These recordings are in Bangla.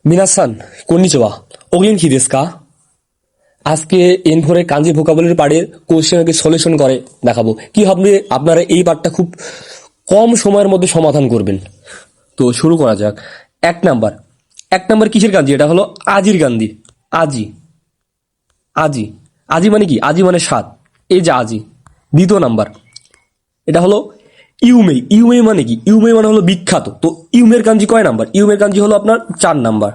皆さん、こんにちは。お元気ですか? আজকে N4 কাঞ্জি ভোকাবুলারি পার্টের কোশ্চেনকে সলিউশন করে দেখাবো কিভাবে আপনারা এই পার্টটা খুব কম সময়ের মধ্যে সমাধান করবেন। তো শুরু করা যাক। এক নাম্বার কিসের কাঞ্জি? এটা হলো আজির কাঞ্জি। আজি আজি আজি মানে কি? আজি মানে সাত, এই যে আজি। দ্বিতীয় নাম্বার, এটা হলো ইউমেই। ইউমেই মানে কি? ইউমেই মানে হলো বিখ্যাত। তো ইউমের কাঞ্জি কয় নাম্বার? ইউমের কাঞ্জি হলো আপনার 4 নাম্বার।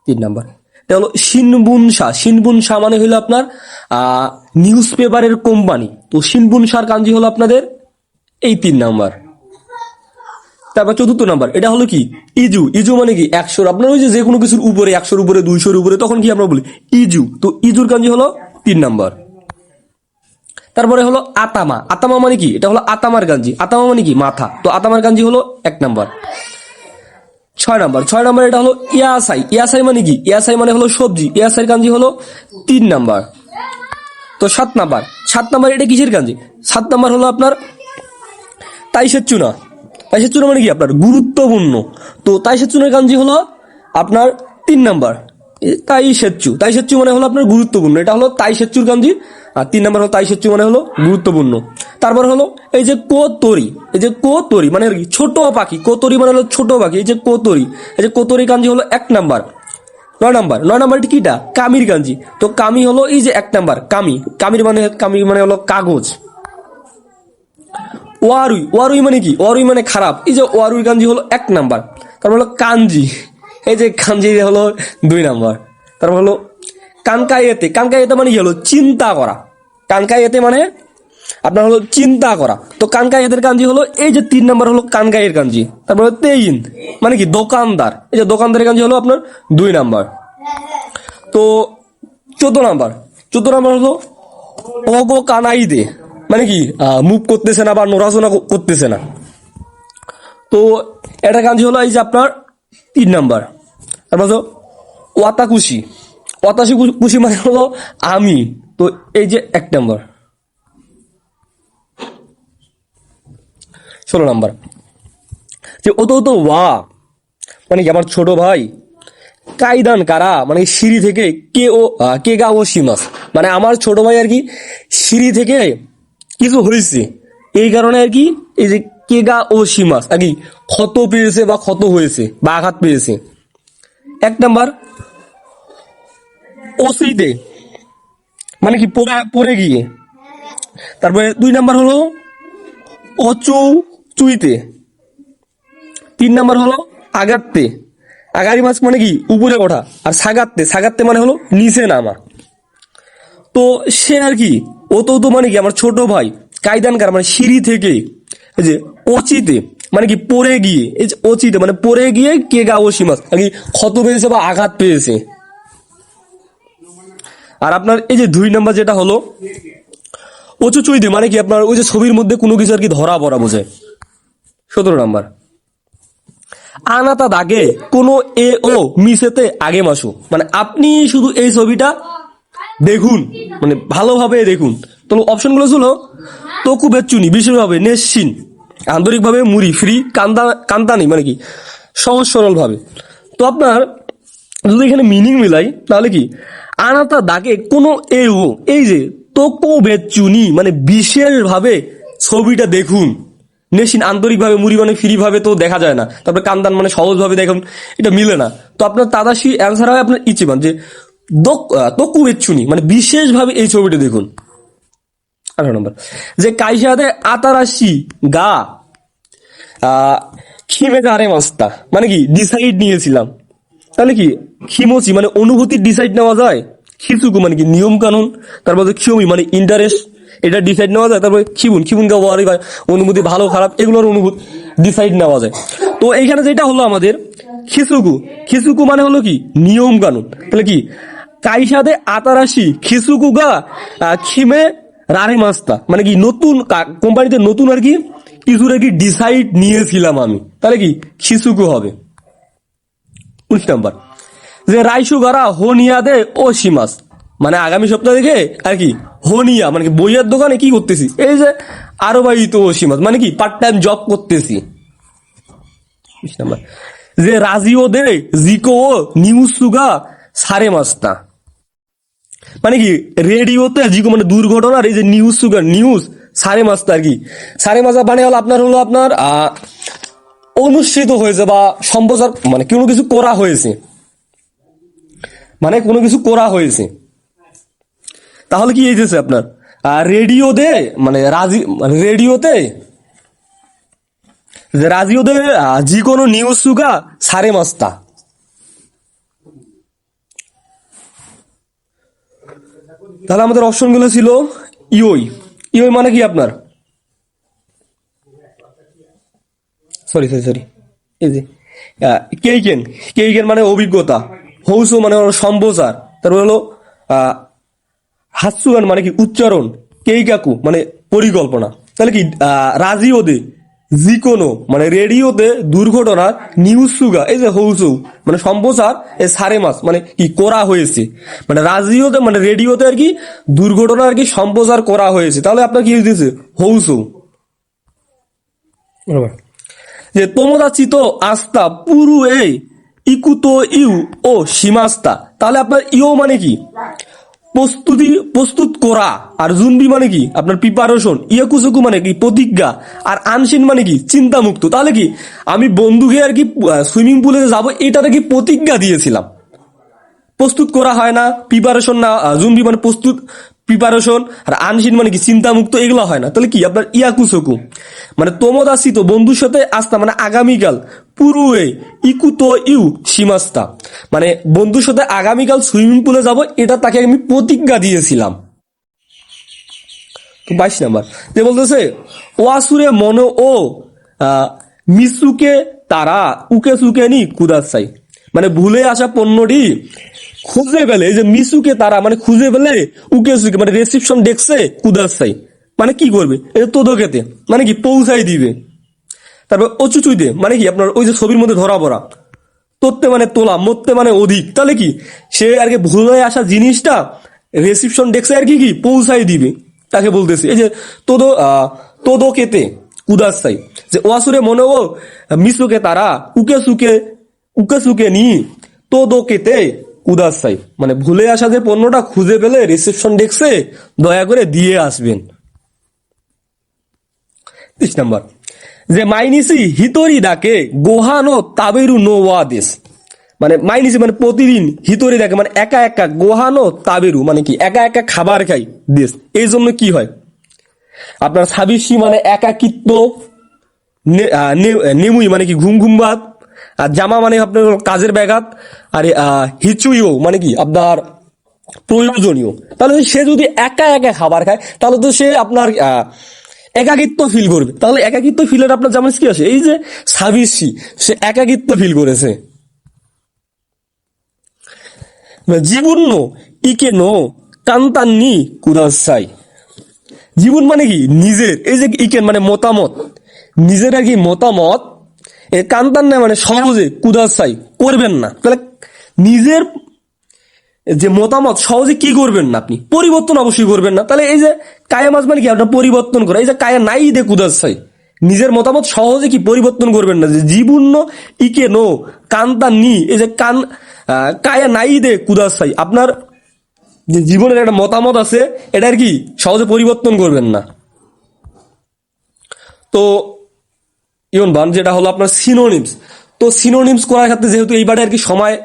3 নাম্বার, এটা হলো শিনবুনসা। শিনবুনসা মানে হলো আপনার নিউজ পেপারের কোম্পানি। তো শিনবুনসার কাঞ্জি হলো আপনাদের এই 3 নাম্বার। তারপর চতুর্থ নাম্বার, এটা হলো কি? ইজু। ইজু মানে কি? 100। আপনার ওই যে কোনো কিছুর উপরে 100-র উপরে 200-র উপরে তখন কি আমরা বলি? ইজু। তো ইজুর কাঞ্জি হলো 3 নাম্বার। তারপরে হলো আতামা। আতামা মানে কি? এটা হলো আতামার কাঞ্জি। আতামা মানে কি? মাথা। তো আতামার কাঞ্জি হলো 1 নাম্বার। 6 নাম্বার, এটা হলো ইয়াসাই। ইয়াসাই মানে কি? ইয়াসাই মানে হলো সবজি। ইয়াসাইয়ের কাঞ্জি হলো 3 নাম্বার। তো 7 নাম্বার, এটা কিসের কাঞ্জি? 7 নাম্বার হলো আপনার তাইসেচ্চুনা। তাইসেচ্চুনা মানে কি? আপনার গুরুত্বপূর্ণ। তো তাইসেচ্চুনার কাঞ্জি হলো আপনার 3 নাম্বার। তাইসেচ্চু মানে হলো আপনার গুরুত্বপূর্ণ। এটা হলো তাইসেচ্চুর কাঞ্জি। আর 3 নাম্বার হলো তাইসেচ্চু মানে হলো গুরুত্বপূর্ণ। তারপর হলো এই যে কোতরি। এই যে কোতরি মানে কি? ছোট পাখি। কোতরি মানে হলো ছোট পাখি। এই যে কোতরি, এই যে কোতরি কাঞ্জি হলো 1 নাম্বার। 9 নাম্বার কিটা? কামির কাঞ্জি। তো কামি হলো এই যে 1 নাম্বার। কামির মানে হলো কাগজ। ওয়ারুই মানে কি? ওয়ারুই মানে খারাপ। এই যে ওয়ারুই কাঞ্জি হলো 1 নাম্বার। তারপর হলো কাঞ্জি। এই যে কাঞ্জি হলো 2 নাম্বার। তারপর হলো কানকাইয়েতে। কানকাইয়েতে মানে কি? হলো চিন্তা করা। কানকাইয়েতে মানে আপনার হলো চিন্তা করা। তো কানকাইয়েতের কাঞ্জি হলো এই যে 3 নাম্বার হলো কানকাইয়ের কাঞ্জি। তারপর হলো তেইন মানে কি? দোকানদার। এই যে দোকানদারের কাঞ্জি হলো আপনার 2 নাম্বার। তো 14 নাম্বার হলো অগো কানাইদে মানে কি? মুভ করতেছে না বা নড়াচড়া করতেছে না। তো এটা কাঞ্জি হলো এই যে আপনার 3 নাম্বার। তারপর হলো ওয়াতাকুশি। ওয়াতাকুশি মানে হলো আমি। তো এই যে 1 নাম্বার। 16 নাম্বার, যে তো ওয়া মানে কি? আমার ছোট ভাই। কাইদান কারা মানে সিঁড়ি থেকে কে গা ও সীমাস মানে আমার ছোট ভাই আর কি সিঁড়ি থেকে কিছু হয়েছে, এই কারণে আর কি এই যে কেগা ও সীমাস আর কি ক্ষত পেয়েছে বা ক্ষত হয়েছে বা আঘাত পেয়েছে। 1 নাম্বার ওসিতে মানে কি? পড়ে গিয়ে। তারপরে 2 নাম্বার হলো চুইতে। 3 নাম্বার হলো আগাতে। আগারি মাছ মানে কি? উপরে ওঠা। আর সাগাতে মানে হলো নিচে নামা। তো সে আর কি তো মানে কি? আমার ছোট ভাই। কায়দানকার মানে সিঁড়ি থেকে। এই যে অচিতে মানে কি? পড়ে গিয়ে। এই যে অচিতে মানে পড়ে গিয়ে কে গা ও সীমাস আর কি ক্ষত পেয়েছে বা আঘাত পেয়েছে। আর আপনার এই যে 2 নাম্বার যেটা হলো চুইতে মানে কি? আপনার ওই যে ছবির মধ্যে কোনো কিছু আর কি ধরা পড়া বোঝায়। 17 নাম্বার, আনাতা দাগে কোনো এ ও মিশেতে আগে মাসু মানে আপনি শুধু এই ছবিটা দেখুন, মানে ভালোভাবে দেখুন। তো অপশনগুলো ছিল তোকু বেচুনি বিশেষভাবে, নেশিন আন্তরিকভাবে, মুড়ি ফ্রি, কান্তানি মানে কি? সহজ সরল ভাবে। তো আপনার যদি এখানে মিনিং মিলাই তাহলে কি? আনাতা দাগে কোনো এ ও, এই যে তোকু বেচুনি মানে বিশেষভাবে ছবিটা দেখুন। নেশিন আন্তরিকভাবে, মুড়ি মানে ফ্রি ভাবে তো দেখা যায় না। তারপরে কান্দান মানে সহজভাবে দেখুন, এটা মিলে না। তো আপনার তাদাশি অ্যান্সার হবে আপনার ইচিবান, যে তোকু বেচুনি মানে বিশেষভাবে এই ছবিটা দেখুন। 18 নম্বর, যে কাইসাতে আতারাশি গা খিমে গারে মাস্তা মানে কি? ডিসাইড নিয়েছিলাম। তাহলে কি? খিমোচি মানে অনুভূতির ডিসাইড নেওয়া যায়। খিচুকু মানে কি? নিয়ম কানুন। তারপর খিওমি মানে ইন্টারেস্ট, এটা ডিসাইড নেওয়া যায়। তারপরে খিবুন অনুভূতি ভালো খারাপ এগুলোর অনুভূতি ডিসাইড নেওয়া যায়। তো এইখানে যেটা হলো আমাদের খিসুকু মানে হলো কি? নিয়ম কানুন। তাহলে কি? কাইসাদে আতারাশি খিসুকু গা খিমে রারে মাস্তা মানে কি? নতুন কোম্পানিতে নতুন আর কি কিছুর আর কি ডিসাইড নিয়েছিলাম আমি। তাহলে কি? খিসুকু হবে। 19 নাম্বার, যে রাইসু গারা হোনিয়া দে ও সীমাস মানে আগামী সপ্তাহ থেকে আর কি হোনিয়া মানে কি? বইয়ের দোকানে কি করতেছি? এই যে আরো ভাই তো ও সীমাস মানে কি? পার্ট টাইম জব করতেছি। 20 নাম্বার, যে রাজিও দে জিকো ও নিউজ সুগা সারে মাস্তা, মানে কি রেডিওতে জিকো মানে দুর্ঘটনার এই যে নিউজ সুগা নিউজ সারে মাস্তা আর কি, সারে মাস্তা মানে হলো আপনার অনুষ্ঠিত হয়েছে বা সম্প্রচার মানে কোনো কিছু করা হয়েছে, মানে কোনো কিছু করা হয়েছে। তাহলে কি হয়েছে আপনার রেডিওতে মানে রেডিওতে রাজিওতে যে কোনো নিউজ সুগা সারে মাস্তা। তাহলে আমাদের অপশন গুলো ছিল ইওই, ইওই মানে কি আপনার সরি সরি সরি এই যে কেইকেন, কেইকেন মানে অভিজ্ঞতা, হৌসো মানে হলো সম্প্রচার, তারপর হলো হাসুগান মানে কি উচ্চারণ, কেইকাকু মানে পরিকল্পনা। তাহলে কি রাজিওতে জিকোনো মানে রেডিওতে দুর্ঘটনার, নিউজ সুগা এই যে হৌসৌ মানে সম্প্রচার, এ সারে মাস মানে কি করা হয়েছে, মানে রাজিওতে মানে রেডিওতে আর কি দুর্ঘটনা আর কি সম্প্রচার করা হয়েছে। তাহলে আপনার কি হয়েছে হৌসৌ। যে তোমোদাচি তো আস্তা পুরু এই ইকুতো ইউ ও সীমাস্তা, তাহলে আপনার ইও মানে কি প্রস্তুত করা, আর জুনবি মানে কি আপনার প্রিপারেশন, ইয়াকুসুকু মানে কি প্রতিজ্ঞা, আর আনসিন মানে কি চিন্তামুক্ত। তাহলে কি আমি বন্ধুকে আর কি সুইমিং পুলে যাব এটাতে কি প্রতিজ্ঞা দিয়েছিলাম, প্রস্তুত করা হয় না, প্রিপারেশন না, জুনবি মানে প্রস্তুত প্রিপারেশন, আর আনসিন মানে কি চিন্তামুক্ত, এগুলো হয় না। তাহলে কি আপনার ইয়াকুসুকু মানে তোমোদাসি তো বন্ধুর সাথে আস্তা মানে আগামীকাল, পুরুয়ে ইকুতো ইউ সীমাস্তা মানে বন্ধুর সাথে আগামীকাল সুইমিং পুলে যাব এটা তাকে আমি প্রতিজ্ঞা দিয়েছিলাম। তো 22 নাম্বার যে বলতেছে ওয়াসুরে মনো ও মিসুকে তারা উকে সুকে নি কুদাসাই, মানে ভুলে আসা পণ্যটি খুঁজে পেলে, এই যে মিসুকে তারা মানে খুঁজে পেলে, উকে সুকে মানে রিসেপশন ডেস্কে কুদাসাই মানে কি করবে, এই তোদকেতে মানে কি পৌঁছাই দিবে। তারপর অচুচুইতে মানে কি আপনার ওই যে ছবির মধ্যে ধরা পড়া, তোত্তে মানে তোলা, মরতে মানে অধিক। তাহলে কি সে আর কি ভুলে আসা জিনিসটা রিসেপশন ডেস্কে আর কি কি পৌঁছাই দিবে, তাকে বলতেছে এই যে তোদকেতে কুদাসাই, যে ওয়াসুরে মনে ও মিসুকে তারা উকে সুকে নি তোদকেতে কুদাসাই, মানে ভুলে আসা যে পণ্যটা খুঁজে পেলে রিসেপশন ডেস্কে দয়া করে দিয়ে আসবেন। 30 নাম্বার যে মাইনিসি হিতরি ডাকে গোহানো তাবেরু নো ওয়াদেস, মানে মাইনিসি মানে প্রতিদিন, হিতরি ডাকে মানে একা একা, গোহানো তাবেরু মানে কি একা একা খাবার খাই দেশ, এই জন্য কি হয় আপনার সাবিসি মানে একাকিত্ব, নেমুই মানে কি ঘুম ঘুম ভাত, আর জামা মানে আপনার কাজের ব্যাঘাত, আর হিচুইও মানে কি আপনার প্রয়োজনীয়। তাহলে সে যদি একা একা খাবার খায় তাহলে তো সে আপনার একাকিত্ব ফিল করবে। তাহলে একাকিত্ব ফিলের আপনার যেমন কি আসে এই যে সাবিসি, সে একাকিত্ব ফিল করেছে। জীবন ইকে নো কান্তান্নি কুদাসাই, জীবন মানে কি নিজের, এই যে ইকেন মানে মতামত, নিজের আর কি মতামত, কান্তান না মানে সহজে কুদাসাই করবেন না। তাহলে নিজের যে মতামত সহজে কি করবেন না, আপনি পরিবর্তন অবশ্যই করবেন না। তাহলে এই যে কায়া মাছ মানে কি আপনার পরিবর্তন করা, এই যে কায়া নাই দে কুদাসাই, নিজের মতামত সহজে কি পরিবর্তন করবেন না। যে জীবন ইকে নো কান্তান নি, এই যে কায়া নাই দে কুদাসাই, আপনার যে জীবনের একটা মতামত আছে এটার কি সহজে পরিবর্তন করবেন না। তো ইউন বান যেটা হলো আপনার সিনোনিমস, তো সিনোনিমস করার ক্ষেত্রে যেহেতু এইবারে আর কি সময়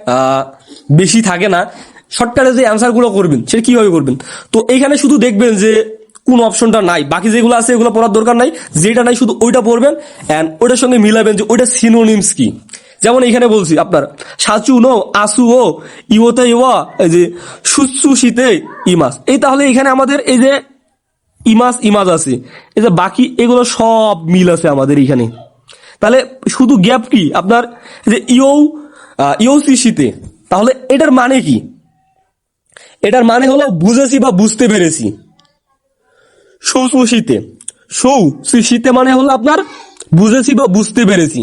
বেশি থাকে না, শর্টকাটে যে অ্যান্সার গুলো করবেন সেটা কিভাবে করবেন, তো এইখানে শুধু দেখবেন যে কোন অপশনটা নাই, বাকি যেগুলো আছে এগুলো পড়ার দরকার নাই, যেটা নাই শুধু ওইটা পড়বেন এন্ড ওইটার সঙ্গে মিলাবেন যে ওইটা সিনোনিমস কি। যেমন এখানে বলছি আপনার সাচু নো আসু ও ইওতে ইওয়া, এই যে সুসু শীতে ইমাস, এই তাহলে এখানে আমাদের এই যে ইমাজ আছে, এই যে বাকি এগুলো সব মিল আছে আমাদের এখানে। তাহলে শুধু গ্যাপ কি আপনার যে ইউসি শীতে, তাহলে এটার মানে কি, এটার মানে হলো বুঝেছি বা বুঝতে পেরেছি। শীতে শীতে মানে হলো আপনার বুঝেছি বা বুঝতে পেরেছি,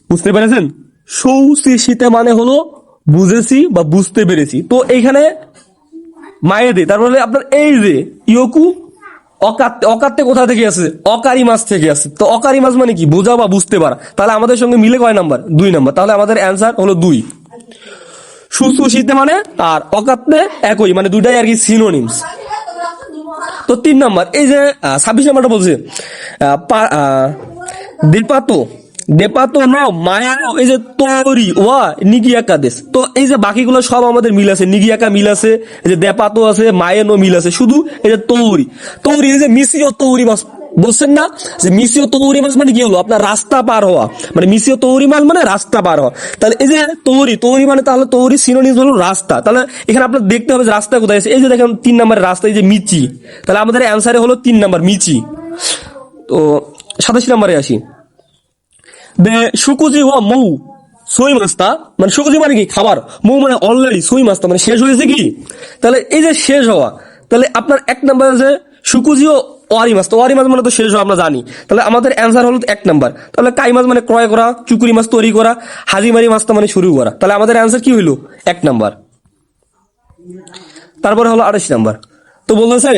বুঝতে পেরেছেন। শীতে মানে হলো বুঝেছি বা বুঝতে পেরেছি। তো এইখানে মায়েদে তারপরে আপনার এই যে ইয়োকু অকাত্তে কোথা থেকে আছে? অকারি মাছ থেকে আছে। তো অকারি মাছ মানে কি, বোঝা বা বুঝতে পারা। তাহলে আমাদের সঙ্গে মিলে কয় নাম্বার? 2 নাম্বার। তাহলে আমাদের অ্যান্সার হলো 2। শুশুশীতে মানে আর অকাত্তে একই, মানে দুটাই আর কি সিনোনিমস। তো 3 নাম্বার, এই যে 26 নাম্বারটা বলছে দেপাতো দেপাতো নাও মায়া নাও, এই যে তরি ওয়া নিগিয়াকা দেশ। তো এই যে বাকিগুলো সব আমাদের মিল আছে, নিগিয়াকা মিল আছে, এই যে দেপাতো আছে, মায়েনো মিল আছে, শুধু এই যে তৌরি তৌরি, এই যে মিসিও তৌরি মাছ বলছেন না, যে মিসিও তৌরি মাছ মানে কি হলো, আপনার রাস্তা পার হওয়া, মানে মিসিও তৌরি মাছ মানে রাস্তা পার হওয়া। তাহলে এই যে তৌরি তৌরি মানে, তাহলে তৌরি সিনোনিমস হলো রাস্তা। তাহলে এখানে আপনার দেখতে হবে যে রাস্তা কোথায় আছে। এই যে দেখেন 3 নম্বরের রাস্তা, এই যে মিচি। তাহলে আমাদের অ্যান্সারে হলো 3 নাম্বার মিচি। তো 27 নম্বরে আসি। শুকুজি ও মৌ সই মাছটা, মানে শুকুজি মানে কি খাবার, মৌ মানে অলরেডি, সই মাছটা মানে শেষ হয়েছে কি। তাহলে এই যে শেষ হওয়া, তাহলে আপনার 1 নাম্বার আছে শুকুজি ও ওয়ারি মাছ। তো ওয়ারি মাছ মানে তো শেষ হওয়া আমরা জানি। তাহলে আমাদের অ্যান্সার হলো 1 নাম্বার। তাহলে কাই মাছ মানে ক্রয় করা, চুকুরি মাছ তৈরি করা, হাজিমারি মাছটা মানে শুরু করা। তাহলে আমাদের অ্যান্সার কি হইলো? 1 নাম্বার। তারপরে হলো 28 নাম্বার। তো বলতেছে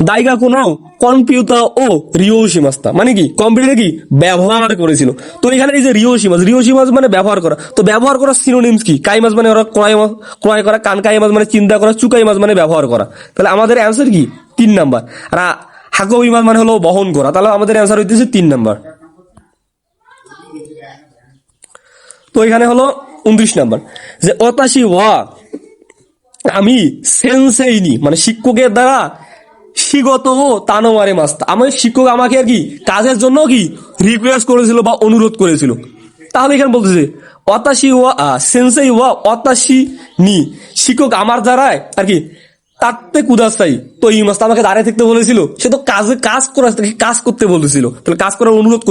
দাইগা কোনো কম্পিউটার ও রিওশি মাস্তা, মানে কি কম্পিউটার কি ব্যবহার করেছিল। তো এখানে এই যে রিওশি মাছ মানে ব্যবহার করা। তো ব্যবহার করা সিনোনিমস কি? কাই মাছ মানে ওরা ক্রয় করা, কানকাই মাছ মানে চিন্তা করা, চুকাই মাছ মানে ব্যবহার করা। তাহলে আমাদের অ্যান্সার কি? 3 নাম্বার। আর হাকবি মাছ মানে হলো বহন করা। তাহলে আমাদের অ্যান্সার হইতেছে 3 নাম্বার। তো এখানে হলো 29 নাম্বার, যে অতাশি ওয়া আমি সেন্সেইনি, মানে শিক্ষকের দ্বারা শিগত ও তানোমারে মাস্তা, আমার শিক্ষক আমাকে আর কি কাজের জন্য কি রিকোয়েস্ট করেছিল বা অনুরোধ করেছিল। তাহলে এখানে বলতেছে অতাশি ওয়া সেন্সেই ওয়া অতাশি নি, শিক্ষক আমার দ্বারায় আর কি তাতে কুদাস্তাই, তো এই মাস্তা আমাকে দাঁড়িয়ে থাকতে বলেছিল। সে তো কাজ করতে বলেছিল। তাহলে কাজ করার অনুরোধ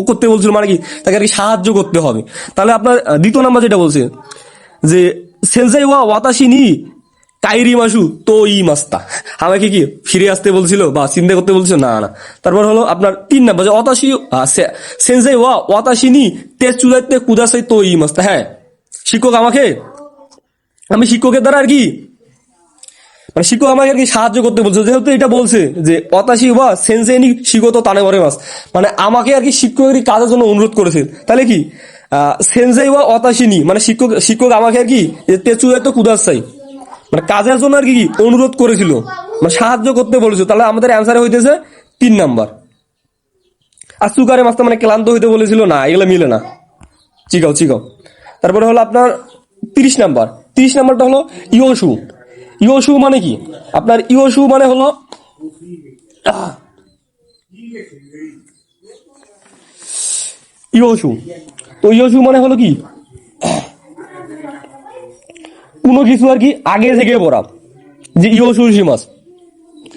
করতে বলছিল, মানে কি তাকে আর কি সাহায্য করতে হবে। তাহলে আপনার 2 নাম্বার যেটা বলছে, যে সেন্সেই ওয়া ওয়াতাশি নি কাইরি মাসু তো ই মাস্তা, আমাকে কি ফিরে আসতে বলছিল বা চিন্তা করতে বলছিল? না না। তারপর হলো আপনার 3 নাম্বার, যে অতাশি সেন্সেই ওয়া ওয়াতাশিনি তে চুলাইতে কুদাসাই তো ই মাস্তা। হ্যাঁ, শিক্ষক আমাকে, আমি শিক্ষকের দ্বারা আর কি, মানে শিক্ষক আমাকে আর কি সাহায্য করতে বলছে। যেহেতু এটা বলছে যে অতাশি ওয়া সেন্সেনি শিগত তানেমরে মাস, মানে আমাকে আর কি শিক্ষকের কাজের জন্য অনুরোধ করেছে। তাহলে কি সেন্সেই ওয়া অতাশিনি, মানে শিক্ষক আমাকে আর কি তে চুলাইতে কুদাসাই, মানে কাজের জন্য আর কি অনুরোধ করেছিল, মানে সাহায্য করতে বলেছিল। তাহলে আমাদের অ্যান্সারে হইতেছে 3 নাম্বার। আর সুগারে মাছটা মানে ক্লান্ত হইতে বলেছিল, না এগুলো মিলে না, চিকাও। তারপরে হলো আপনার 30 নাম্বার। 30 নাম্বারটা হলো ইয়োশু মানে কি, আপনার ইয়োশু মানে হলো ইয়োশু। তো ইয়োশু মানে হলো কি কোনো কিছু আর কি আগে থেকে পড়া, যে ইয়োশু মাস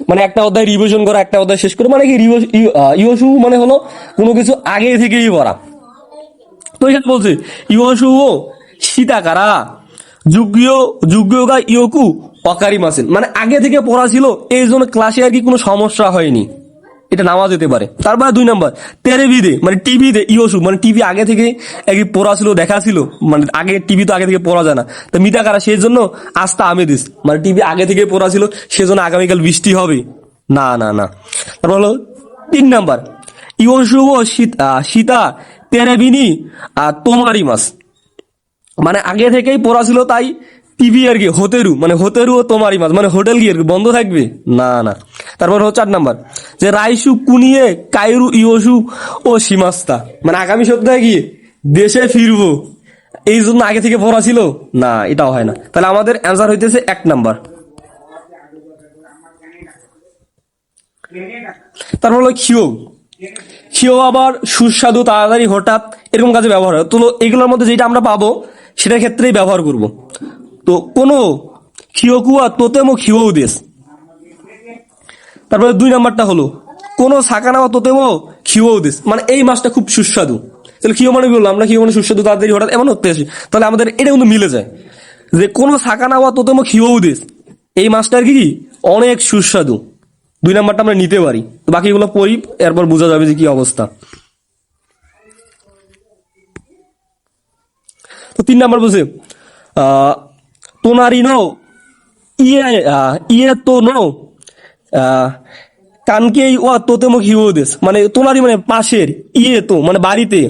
মানে একটা অধ্যায় রিভিশন করা, একটা অধ্যায় শেষ করে, মানে কি ইয়োশু মানে হলো কোনো কিছু আগে থেকেই পড়া। তো এখানে বলছে ইয়োশু ও সীতাকারা যুগ্যগা ইয়োকু অকারি মাসেন, মানে আগে থেকে পড়া ছিল, এই জন্য ক্লাসে আর কি কোনো সমস্যা হয়নি, এটা নামা যেতে পারে। তারপর 2 নাম্বার টেলিভিতে, মানে টিভিতে ইয়োশু, মানে টিভি আগে থেকে একই পড়া ছিল, দেখা ছিল, মানে আগে টিভি তো আগে থেকে পড়া যায় না। তো মিতাকারা সেই জন্য আস্থা আমেদিস, মানে টিভি আগে থেকে পড়া ছিল, সেজন্য আগামীকাল বৃষ্টি হবে। না না না। তারপর হলো 3 নাম্বার ইয়োশু ও সীতা তেরেবিনি তোমারি মাস, মানে আগে থেকেই পড়া ছিল, তাই টিভি আর কি হোতেরু ও তোমারি মাছ, মানে হোটেল কি আর কি বন্ধ থাকবে? না না। তারপর হচ্ছে 4 নাম্বার, যে রাইসু কুনিয়ে কাইরু ইয়োশু ও সীমাস্তা, মানে আগামী সপ্তাহে কি দেশে ফিরবো, এই জন্য আগে থেকে পড়া ছিল। না, এটাও হয় না। তাহলে আমাদের অ্যান্সার হইতেছে 1 নাম্বার। তারপর হলো খিও আবার সুস্বাদু, তাড়াতাড়ি, হঠাৎ, এরকম কাজে ব্যবহার হয়। তো এগুলোর মধ্যে যেটা আমরা পাবো সেটার ক্ষেত্রেই ব্যবহার করব। তো কোনো খিওকুয়া তোতেমো খিও দেশ। তারপরে 2 নাম্বারটা হলো কোনো সাকানা বা তোতেমো খিও দেশ, মানে এই মাছটা খুব সুস্বাদু। তাহলে খিও মানে বললাম আমরা, খিও মানে সুস্বাদু, তাড়াতাড়ি, হঠাৎ, এমন হতে আসি। তাহলে আমাদের এটা কিন্তু মিলে যায়, যে কোনো সাকানা বা তোতেমো খিও দেশ, এই মাছটার কি অনেক সুস্বাদু। 2 নাম্বারটা আমরা নিতে পারি। তো বাকিগুলো পড়ি, এরপর বোঝা যাবে যে কি অবস্থা। তো 3 নাম্বার বলছে তোনারি নো ইয়ে তো নো কানকেই ও তোতে মুখ হিউ দেশ, মানে তোমারই মানে পাশের ইয়ে তো মানে বাড়িতে